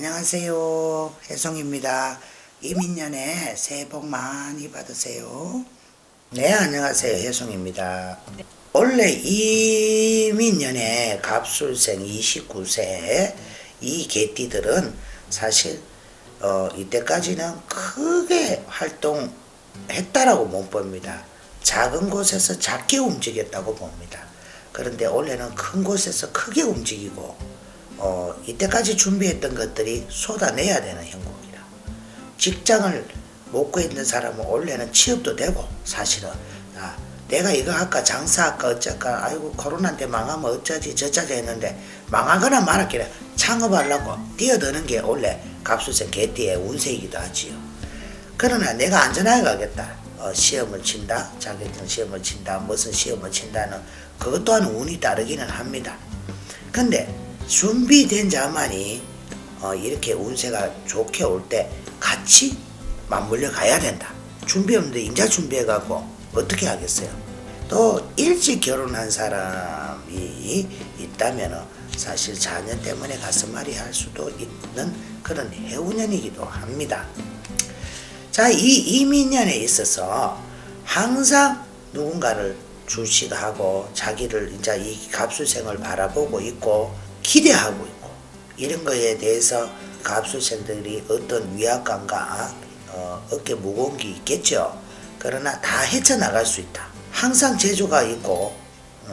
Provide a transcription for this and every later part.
안녕하세요. 혜송입니다. 이민년에 새해 복 많이 받으세요. 네, 안녕하세요. 혜송입니다. 원래 이민년에 갑술생 29세 이 개띠들은 사실 이때까지는 크게 활동했다라고 못 봅니다. 작은 곳에서 작게 움직였다고 봅니다. 그런데 올해는 큰 곳에서 크게 움직이고 이때까지 준비했던 것들이 쏟아내야 되는 형국이라. 직장을 못 구했는 사람은 원래는 취업도 되고, 사실은 내가 이거 할까 장사할까 어쩔까, 아이고 코로나인데 망하면 어쩌지 저쩌지 했는데 망하거나 말았기를 창업하려고 뛰어드는 게 원래 갑술생 개띠의 운세이기도 하지요. 그러나 내가 안전하게 가겠다, 시험을 친다, 자격증 시험을 친다, 무슨 시험을 친다는 그것 또한 운이 따르기는 합니다. 근데 준비된 자만이 이렇게 운세가 좋게 올 때 같이 맞물려 가야 된다. 준비 없는데 인자 준비해갖고 어떻게 하겠어요? 또 일찍 결혼한 사람이 있다면 사실 자녀 때문에 가슴앓이 할 수도 있는 그런 해운년이기도 합니다. 자, 이 이민년에 있어서 항상 누군가를 주시하고 자기를 이제 이 갑술생을 바라보고 있고 기대하고 있고, 이런 거에 대해서 갑술생들이 어떤 위압감과 어깨 무거운 게 있겠죠. 그러나 다 헤쳐나갈 수 있다. 항상 재주가 있고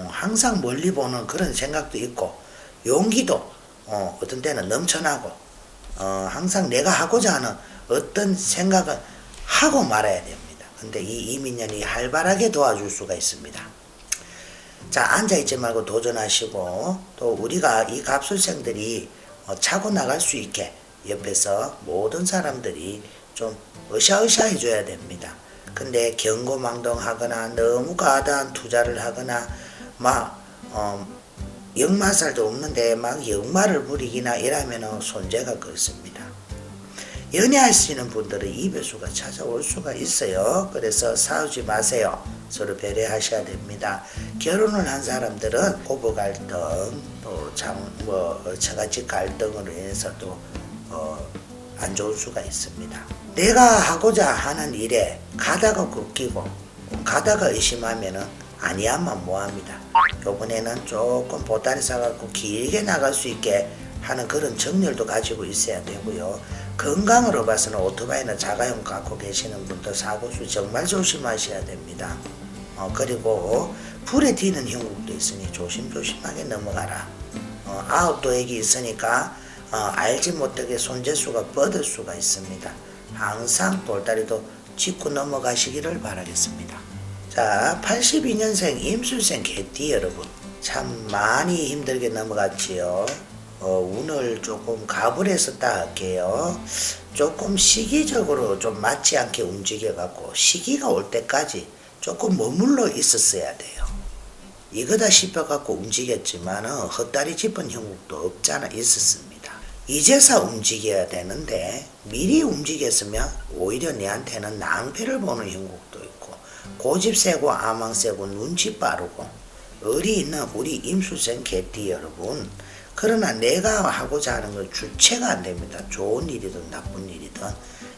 항상 멀리 보는 그런 생각도 있고, 용기도 어떤 때는 넘쳐나고, 항상 내가 하고자 하는 어떤 생각을 하고 말아야 됩니다. 근데 이 이민년이 활발하게 도와줄 수가 있습니다. 자, 앉아있지 말고 도전하시고, 또 우리가 이 갑술생들이 차고 나갈 수 있게 옆에서 모든 사람들이 좀 으쌰으쌰 해줘야 됩니다. 근데 경고망동하거나 너무 과다한 투자를 하거나 역마살도 없는데 막 역마를 부리기나 이러면 손재가 긋습니다. 연애하시는 분들은 이별수가 찾아올 수가 있어요. 그래서 싸우지 마세요. 서로 배려하셔야 됩니다. 결혼을 한 사람들은 고부 갈등, 또 처가집 갈등으로 인해서도 안 좋을 수가 있습니다. 내가 하고자 하는 일에 가다가 꺾이고 가다가 의심하면은 아니야만 뭐합니다. 요번에는 조금 보따리 싸갖고 길게 나갈 수 있게 하는 그런 정열도 가지고 있어야 되고요. 건강으로 봐서는 오토바이나 자가용 갖고 계시는 분들 사고수 정말 조심하셔야 됩니다. 그리고 불에 튀는 형국도 있으니 조심조심하게 넘어가라. 아웃도액이 있으니까 알지 못하게 손재수가 뻗을 수가 있습니다. 항상 돌다리도 짚고 넘어가시기를 바라겠습니다. 자, 82년생 임술생 개띠 여러분, 참 많이 힘들게 넘어갔지요. 운을 조금 가불해서 할게요. 조금 시기적으로 좀 맞지 않게 움직여갖고 시기가 올 때까지 조금 머물러 있었어야 돼요. 이거다 싶어갖고 움직였지만 헛다리 짚은 형국도 없잖아 있었습니다. 이제서 움직여야 되는데 미리 움직였으면 오히려 내한테는 낭패를 보는 형국도 있고, 고집 세고 아망 세고 눈치 빠르고 의리 있는 우리 임술생 개띠 여러분, 그러나 내가 하고자 하는 건 주체가 안 됩니다. 좋은 일이든 나쁜 일이든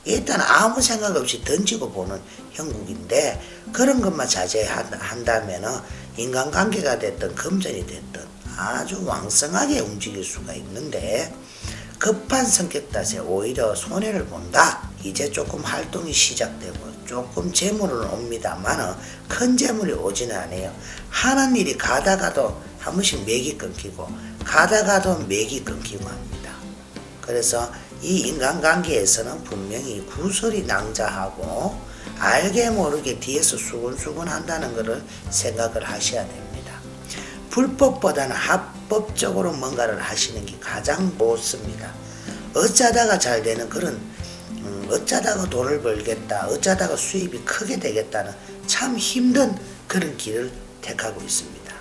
일단 아무 생각 없이 던지고 보는 형국인데, 그런 것만 자제한다면 인간관계가 됐든 금전이 됐든 아주 왕성하게 움직일 수가 있는데, 급한 성격 탓에 오히려 손해를 본다. 이제 조금 활동이 시작되고 조금 재물은 옵니다만 큰 재물이 오지는 않아요. 하는 일이 가다가도 한 번씩 맥이 끊기고 가다가도 맥이 끊기고 합니다. 그래서 이 인간관계에서는 분명히 구설이 낭자하고 알게 모르게 뒤에서 수근수근 한다는 것을 생각을 하셔야 됩니다. 불법보다는 합법적으로 뭔가를 하시는 게 가장 좋습니다. 어쩌다가 잘 되는 그런 어쩌다가 돈을 벌겠다, 어쩌다가 수입이 크게 되겠다는 참 힘든 그런 길을 택하고 있습니다.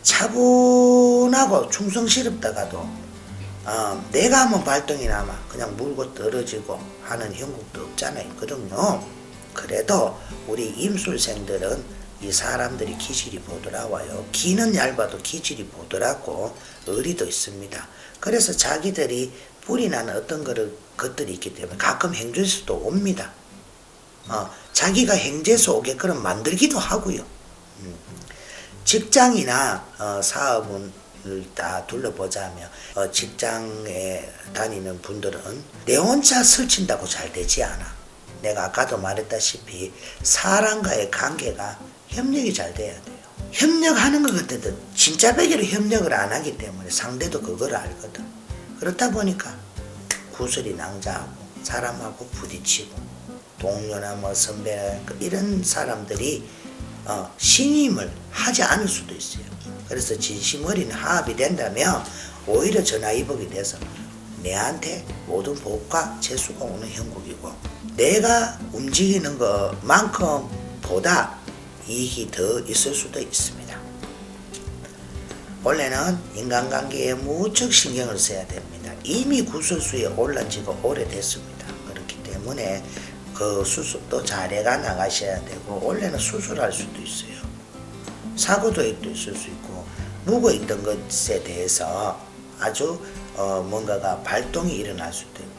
차분하고 충성스럽다가도 내가 하면 발동이 나면 그냥 물고 떨어지고 하는 형국도 없잖아요. 있거든요. 그래도 우리 임술생들은 이 사람들이 기질이 보더라고요. 기는 얇아도 기질이 보더라고 의리도 있습니다. 그래서 자기들이 불이 나는 어떤 것들이 있기 때문에 가끔 행주에서도 옵니다. 자기가 행주에서 오게끔 만들기도 하고요. 직장이나 사업을 다 둘러보자면 직장에 다니는 분들은 내 혼자 설친다고 잘 되지 않아. 내가 아까도 말했다시피 사람과의 관계가 협력이 잘 돼야 돼요. 협력하는 것 같아도 진짜 베개로 협력을 안 하기 때문에 상대도 그걸 알거든. 그렇다 보니까 구설이 낭자하고 사람하고 부딪히고 동료나 뭐 선배 이런 사람들이 신임을 하지 않을 수도 있어요. 그래서 진심 어린 화합이 된다면 오히려 전화위복이 돼서 내한테 모든 복과 재수가 오는 형국이고 내가 움직이는 것만큼 보다 이익이 더 있을 수도 있습니다. 원래는 인간관계에 무척 신경을 써야 됩니다. 이미 구설수에 올란 지가 오래됐습니다. 그렇기 때문에 그 수습도 잘 해가 나가셔야 되고 원래는 수술할 수도 있어요. 사고도액도 있을 수 있고 묵어있던 것에 대해서 아주 뭔가가 발동이 일어날 수도 있고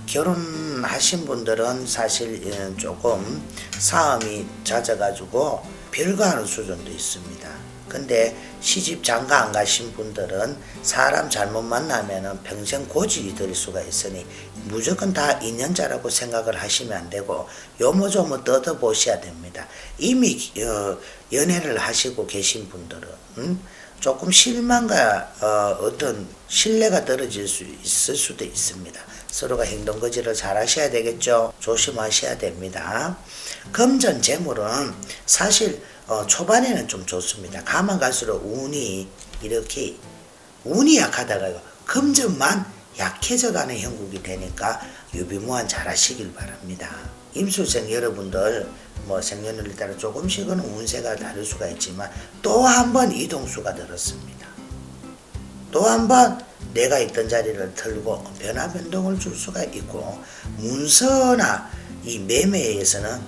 결혼하신 분들은 사실 조금 싸움이 잦아가지고 별거하는 수준도 있습니다. 근데 시집 장가 안 가신 분들은 사람 잘못 만나면 평생 고집이 들 수가 있으니 무조건 다 인연자라고 생각을 하시면 안 되고 요모조모 뜯어보셔야 됩니다. 이미 연애를 하시고 계신 분들은 조금 실망과 어떤 신뢰가 떨어질 수 있을 수도 있습니다. 서로가 행동거지를 잘 하셔야 되겠죠. 조심하셔야 됩니다. 금전 재물은 사실 초반에는 좀 좋습니다. 가만 갈수록 운이 약하다가 금전만 약해져가는 형국이 되니까 유비무환 잘 하시길 바랍니다. 임술생 여러분들 생년월일 따라 조금씩은 운세가 다를 수가 있지만 또 한 번 이동수가 들었습니다. 또 한 번 내가 있던 자리를 털고 변화 변동을 줄 수가 있고 문서나 이 매매에서는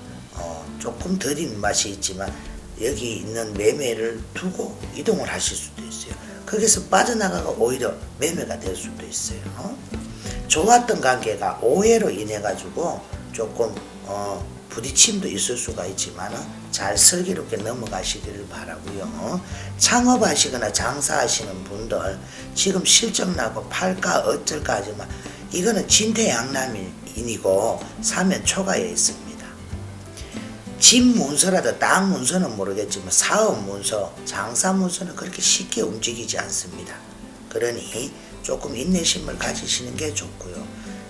조금 더딘 맛이 있지만 여기 있는 매매를 두고 이동을 하실 수도 있어요. 거기서 빠져나가가 오히려 매매가 될 수도 있어요. 좋았던 관계가 오해로 인해 가지고 조금 부딪힘도 있을 수가 있지만 잘 슬기롭게 넘어가시기를 바라고요. 창업하시거나 장사하시는 분들 지금 실적나고 팔까 어쩔까 하지만 이거는 진퇴양난이고 사면초가에 있습니다. 집 문서라도 땅 문서는 모르겠지만 사업 문서, 장사 문서는 그렇게 쉽게 움직이지 않습니다. 그러니 조금 인내심을 가지시는 게 좋고요.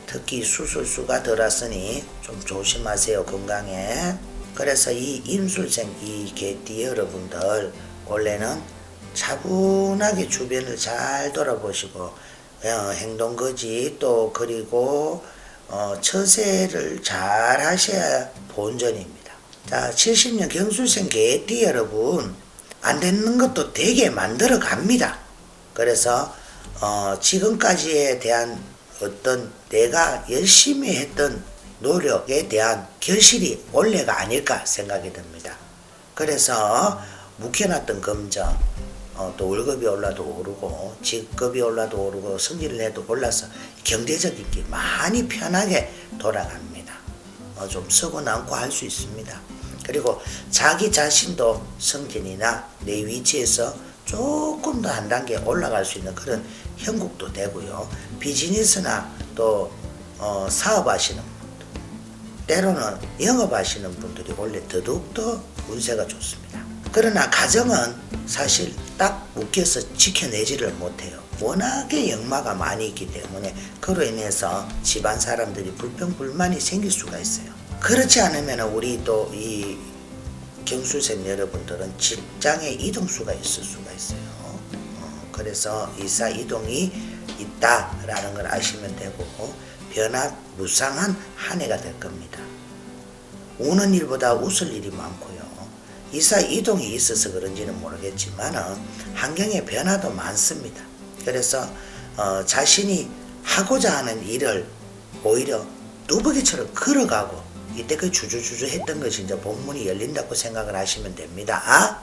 특히 수술수가 들었으니 좀 조심하세요. 건강에. 그래서 이 임술생 이 개띠 여러분들 원래는 차분하게 주변을 잘 돌아보시고 행동거지 또 그리고 처세를 잘 하셔야 본전입니다. 자, 70년 경술생 개띠 여러분 안 되는 것도 되게 만들어 갑니다. 그래서 지금까지에 대한 어떤 내가 열심히 했던 노력에 대한 결실이 원래가 아닐까 생각이 듭니다. 그래서 묵혀놨던 금전 또 월급이 올라도 오르고 직급이 올라도 오르고 승진을 해도 올라서 경제적인 게 많이 편하게 돌아갑니다. 좀 쓰고 남고 할 수 있습니다. 그리고 자기 자신도 승진이나 내 위치에서 조금 더 한 단계 올라갈 수 있는 그런 형국도 되고요. 비즈니스나 또 사업하시는 분들 때로는 영업하시는 분들이 원래 더더욱더 운세가 좋습니다. 그러나 가정은 사실 딱 묶여서 지켜내지를 못해요. 워낙에 역마가 많이 있기 때문에 그로 인해서 집안 사람들이 불평불만이 생길 수가 있어요. 그렇지 않으면 우리 또 이 경술생 여러분들은 직장에 이동수가 있을 수가 있어요. 그래서 이사 이동이 있다라는 걸 아시면 되고 변화무쌍한 한 해가 될 겁니다. 우는 일보다 웃을 일이 많고요. 이사 이동이 있어서 그런지는 모르겠지만 환경의 변화도 많습니다. 그래서 자신이 하고자 하는 일을 오히려 뚜벅이처럼 걸어가고 이때까지 주주주주 했던 것이 이제 본문이 열린다고 생각을 하시면 됩니다.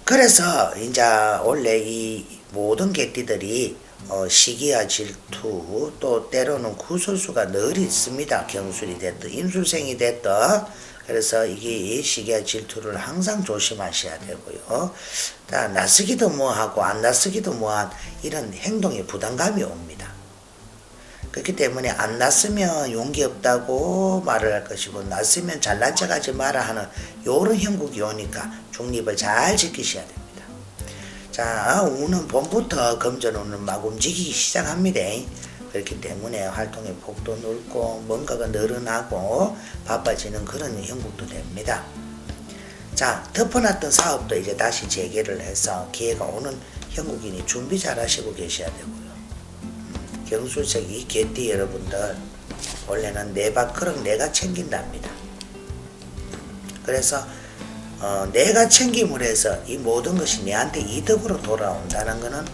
그래서 이제 원래 이 모든 개띠들이 시기와 질투, 또 때로는 구설수가 늘 있습니다. 경술이 됐든 임술생이 됐든. 그래서 이게 시기와 질투를 항상 조심하셔야 되고요. 낯서기도 뭐하고 안 낯서기도 뭐한 이런 행동에 부담감이 옵니다. 그렇기 때문에 안 낯으면 용기 없다고 말을 할 것이고, 낯으면 잘난 척하지 마라 하는 요런 형국이 오니까 중립을 잘 지키셔야 됩니다. 자, 운은 봄부터 금전운은 막 움직이기 시작합니다. 그렇기 때문에 활동의 폭도 넓고 뭔가가 늘어나고 바빠지는 그런 형국도 됩니다. 자, 덮어놨던 사업도 이제 다시 재개를 해서 기회가 오는 형국이니 준비 잘 하시고 계셔야 되고요. 경술색 이 개띠 여러분들 원래는 내 밥그릇 내가 챙긴답니다. 그래서 내가 챙김을 해서 이 모든 것이 내한테 이득으로 돌아온다는 것은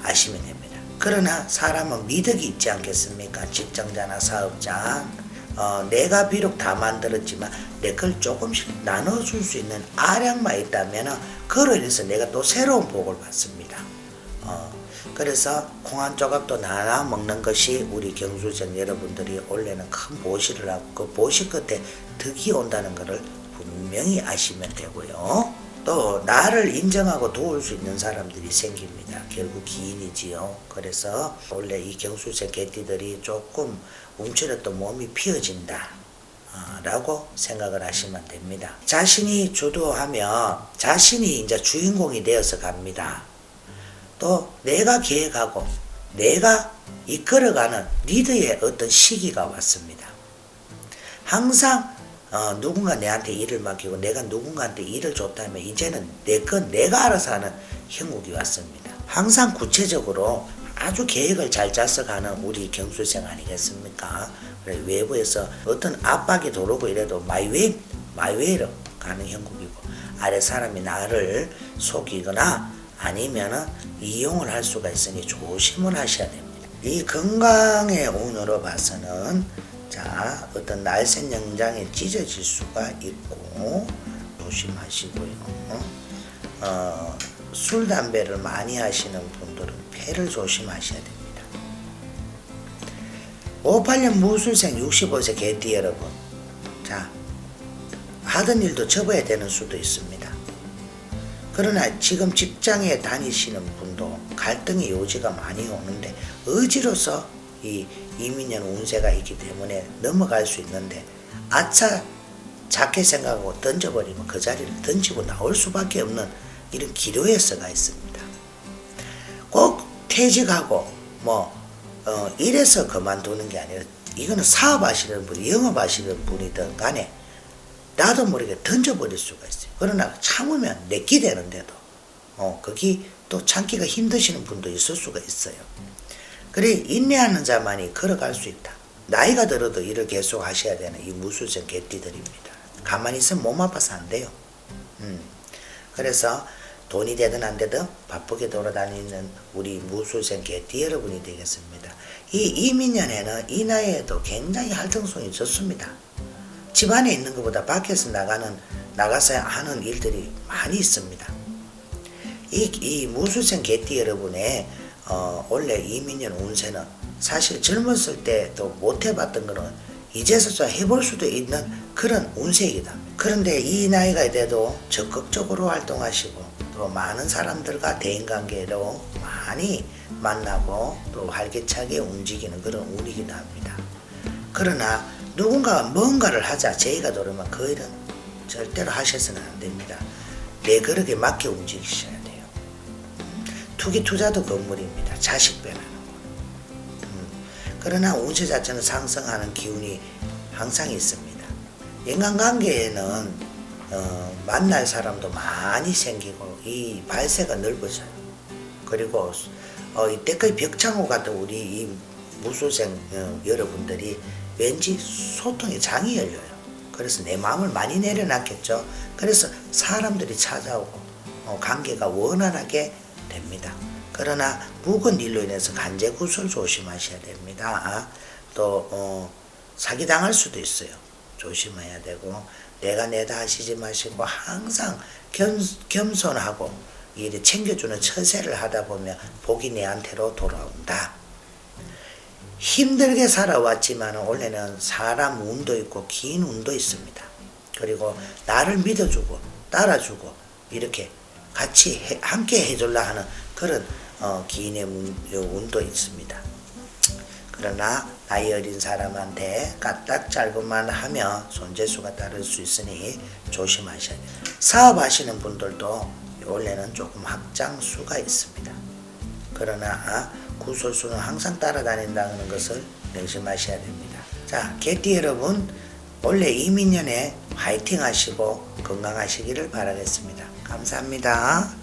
아시면 됩니다. 그러나 사람은 미덕이 있지 않겠습니까? 직장자나 사업자, 내가 비록 다 만들었지만 내 걸 조금씩 나눠줄 수 있는 아량만 있다면 그로 인해서 내가 또 새로운 복을 받습니다. 그래서 콩 한 조각도 나눠 먹는 것이 우리 경술생 여러분들이 원래는 큰 보시를 하고 그 보시 끝에 득이 온다는 것을 분명히 아시면 되고요. 또 나를 인정하고 도울 수 있는 사람들이 생깁니다. 결국 기인이지요. 그래서 원래 이 경술생 개띠들이 조금 움츠렸던 몸이 피어진다 라고 생각을 하시면 됩니다. 자신이 주도하며 자신이 이제 주인공이 되어서 갑니다. 또 내가 계획하고 내가 이끌어가는 리더의 어떤 시기가 왔습니다. 항상 누군가 내한테 일을 맡기고 내가 누군가한테 일을 줬다면 이제는 내 건 내가 알아서 하는 형국이 왔습니다. 항상 구체적으로 아주 계획을 잘 짜서 가는 우리 경술생 아니겠습니까? 외부에서 어떤 압박이 들어오고 이래도 마이웨이로 가는 형국이고, 아래 사람이 나를 속이거나 아니면은 이용을 할 수가 있으니 조심을 하셔야 됩니다. 이 건강의 운으로 봐서는 자, 어떤 날쌘 영장에 찢어질 수가 있고 조심하시고요. 술, 담배를 많이 하시는 분들은 폐를 조심하셔야 됩니다. 58년 무술생 65세 개띠 여러분, 자, 하던 일도 접어야 되는 수도 있습니다. 그러나 지금 직장에 다니시는 분도 갈등의 요지가 많이 오는데 의지로서 이 이민년 운세가 있기 때문에 넘어갈 수 있는데, 아차 작게 생각하고 던져버리면 그 자리를 던지고 나올 수밖에 없는 이런 기로에서가 있습니다. 꼭 퇴직하고 이래서 그만두는 게 아니라, 이거는 사업하시는 분, 영업하시는 분이든 간에 나도 모르게 던져버릴 수가 있어요. 그러나 참으면 내끼 되는데도 거기 또 참기가 힘드시는 분도 있을 수가 있어요. 그래, 인내하는 자만이 걸어갈 수 있다. 나이가 들어도 일을 계속 하셔야 되는 이 무술생 개띠들입니다. 가만히 있으면 몸 아파서 안 돼요. 그래서 돈이 되든 안 되든 바쁘게 돌아다니는 우리 무술생 개띠 여러분이 되겠습니다. 이 이민년에는 이 나이에도 굉장히 활동성이 좋습니다. 집안에 있는 것보다 밖에서 나가서 하는 일들이 많이 있습니다. 이 무술생 개띠 여러분의 원래 이민년 운세는 사실 젊었을 때도 못 해봤던 거는 이제서야 해볼 수도 있는 그런 운세이기도 합니다. 그런데 이 나이가 돼도 적극적으로 활동하시고 또 많은 사람들과 대인관계로 많이 만나고 또 활기차게 움직이는 그런 운이기도 합니다. 그러나 누군가가 뭔가를 하자 제의가 들어오면 그 일은 절대로 하셔서는 안 됩니다. 내 그릇에 맞게 움직이셔야 돼요. 투기투자도 건물입니다. 자식 배나는 거. 그러나 운세 자체는 상승하는 기운이 항상 있습니다. 인간관계에는 만날 사람도 많이 생기고 이 발세가 넓어져요. 그리고 이때까지 벽창호 같은 우리 이 무술생 여러분들이 왠지 소통의 장이 열려요. 그래서 내 마음을 많이 내려놨겠죠. 그래서 사람들이 찾아오고 관계가 원활하게 됩니다. 그러나 묵은 일로 인해서 간제구술 조심하셔야 됩니다. 또 사기당할 수도 있어요. 조심해야 되고, 내가 내다 하시지 마시고 항상 겸손하고 이래 챙겨주는 처세를 하다 보면 복이 내한테로 돌아온다. 힘들게 살아왔지만 원래는 사람 운도 있고 긴 운도 있습니다. 그리고 나를 믿어주고 따라주고 이렇게 같이 함께 해줄라 하는 그런 기인의 운도 있습니다. 그러나 나이 어린 사람한테 까딱잘것만 하면 손재수가 따를 수 있으니 조심하셔야 돼요. 사업하시는 분들도 원래는 조금 확장수가 있습니다. 그러나 구설수는 항상 따라다닌다는 것을 명심하셔야 됩니다. 자, 개띠 여러분, 올해 이민년에 화이팅 하시고 건강하시기를 바라겠습니다. 감사합니다.